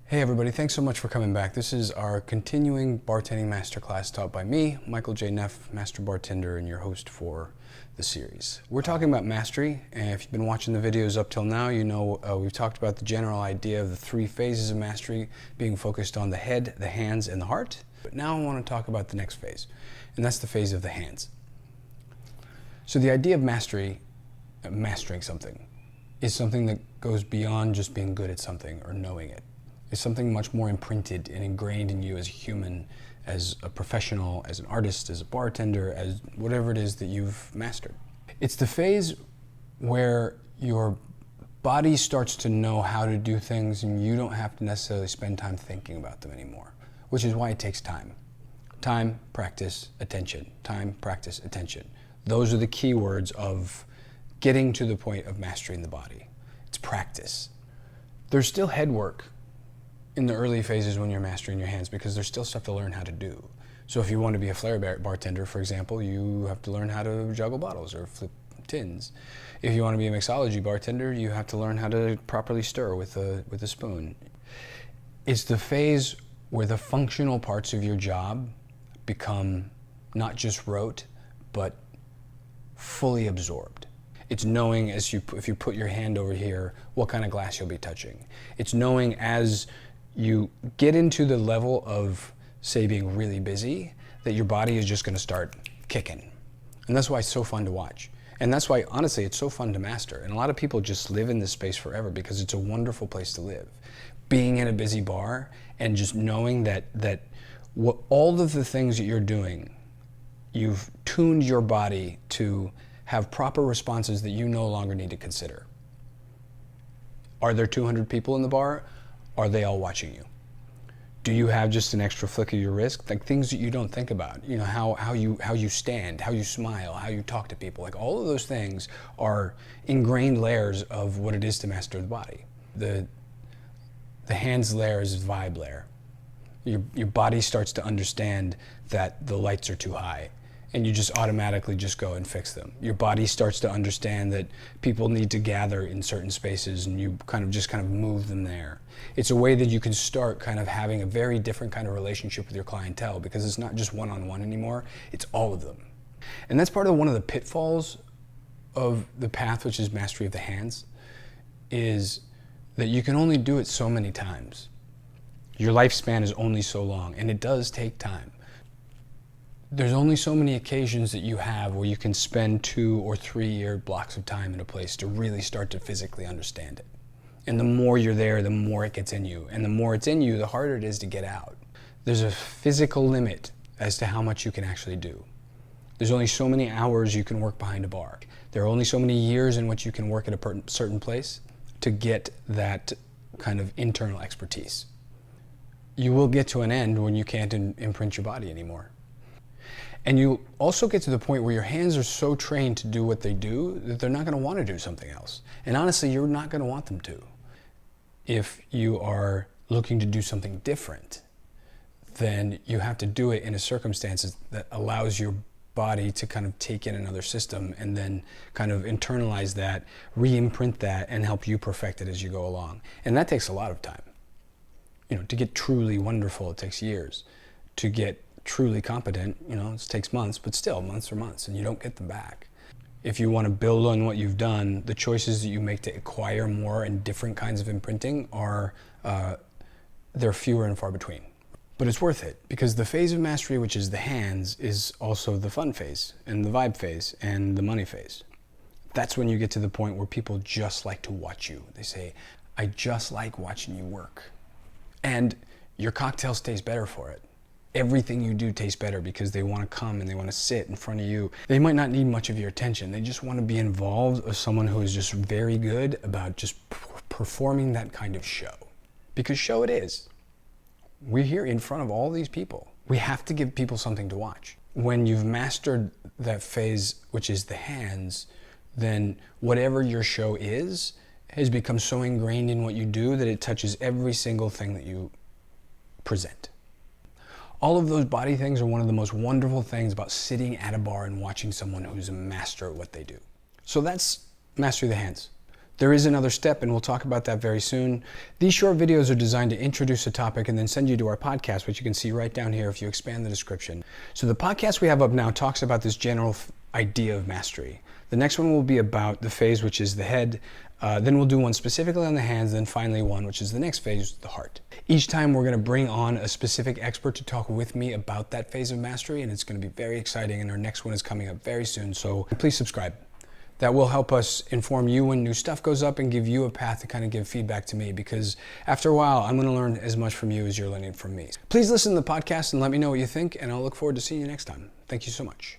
Hey everybody, thanks so much for coming back. This is our continuing bartending masterclass taught by me, Michael J. Neff, Master Bartender, and your host for the series. We're talking about mastery, and if you've been watching the videos up till now, you know we've talked about the general idea of the three phases of mastery being focused on the head, the hands, and the heart. But now I want to talk about the next phase, and that's the phase of the hands. So the idea of mastery, mastering something, is something that goes beyond just being good at something or knowing it. It's something much more imprinted and ingrained in you as a human, as a professional, as an artist, as a bartender, as whatever it is that you've mastered. It's the phase where your body starts to know how to do things and you don't have to necessarily spend time thinking about them anymore, which is why it takes time. Time, practice, attention. Time, practice, attention. Those are the key words of getting to the point of mastering the body. It's practice. There's still head work in the early phases when you're mastering your hands because there's still stuff to learn how to do. So if you want to be a flair bartender, for example, you have to learn how to juggle bottles or flip tins. If you want to be a mixology bartender, you have to learn how to properly stir with a spoon. It's the phase where the functional parts of your job become not just rote, but fully absorbed. It's knowing if you put your hand over here, what kind of glass you'll be touching. It's knowing as you get into the level of, say, being really busy, that your body is just going to start kicking. And that's why it's so fun to watch. And that's why, honestly, it's so fun to master. And a lot of people just live in this space forever because it's a wonderful place to live. Being in a busy bar and just knowing that all of the things that you're doing, you've tuned your body to have proper responses that you no longer need to consider. Are there 200 people in the bar? Are they all watching you? Do you have just an extra flick of your wrist? Like things that you don't think about. You know, how you stand, how you smile, how you talk to people. Like all of those things are ingrained layers of what it is to master the body. The hands layer is vibe layer. Your body starts to understand that the lights are too high, and you just automatically just go and fix them. Your body starts to understand that people need to gather in certain spaces and you kind of move them there. It's a way that you can start kind of having a very different kind of relationship with your clientele because it's not just one-on-one anymore, it's all of them. And that's part of one of the pitfalls of the path, which is mastery of the hands, is that you can only do it so many times. Your lifespan is only so long, and it does take time. There's only so many occasions that you have where you can spend 2 or 3 year blocks of time in a place to really start to physically understand it. And the more you're there, the more it gets in you. And the more it's in you, the harder it is to get out. There's a physical limit as to how much you can actually do. There's only so many hours you can work behind a bar. There are only so many years in which you can work at a certain place to get that kind of internal expertise. You will get to an end when you can't imprint your body anymore. And you also get to the point where your hands are so trained to do what they do that they're not going to want to do something else. And honestly, you're not going to want them to. If you are looking to do something different, then you have to do it in a circumstance that allows your body to kind of take in another system and then kind of internalize that, re-imprint that, and help you perfect it as you go along. And that takes a lot of time. You know, to get truly wonderful, it takes years. To get truly competent, you know, it takes months, but still months are months and you don't get them back. If you want to build on what you've done, the choices that you make to acquire more and different kinds of imprinting are, they're fewer and far between. But it's worth it because the phase of mastery, which is the hands, is also the fun phase and the vibe phase and the money phase. That's when you get to the point where people just like to watch you. They say, I just like watching you work. And your cocktails taste better for it. Everything you do tastes better because they want to come and they want to sit in front of you. They might not need much of your attention. They just want to be involved with someone who is just very good about just performing that kind of show. Because show it is. We're here in front of all these people. We have to give people something to watch. When you've mastered that phase, which is the hands, then whatever your show is has become so ingrained in what you do that it touches every single thing that you present. All of those body things are one of the most wonderful things about sitting at a bar and watching someone who's a master at what they do. So that's mastery of the hands. There is another step, and we'll talk about that very soon. These short videos are designed to introduce a topic and then send you to our podcast, which you can see right down here if you expand the description. So the podcast we have up now talks about this general idea of mastery. The next one will be about the phase, which is the head. Then we'll do one specifically on the hands, then finally one, which is the next phase, the heart. Each time we're going to bring on a specific expert to talk with me about that phase of mastery, and it's going to be very exciting, and our next one is coming up very soon, so please subscribe. That will help us inform you when new stuff goes up and give you a path to kind of give feedback to me, because after a while, I'm going to learn as much from you as you're learning from me. Please listen to the podcast and let me know what you think, and I'll look forward to seeing you next time. Thank you so much.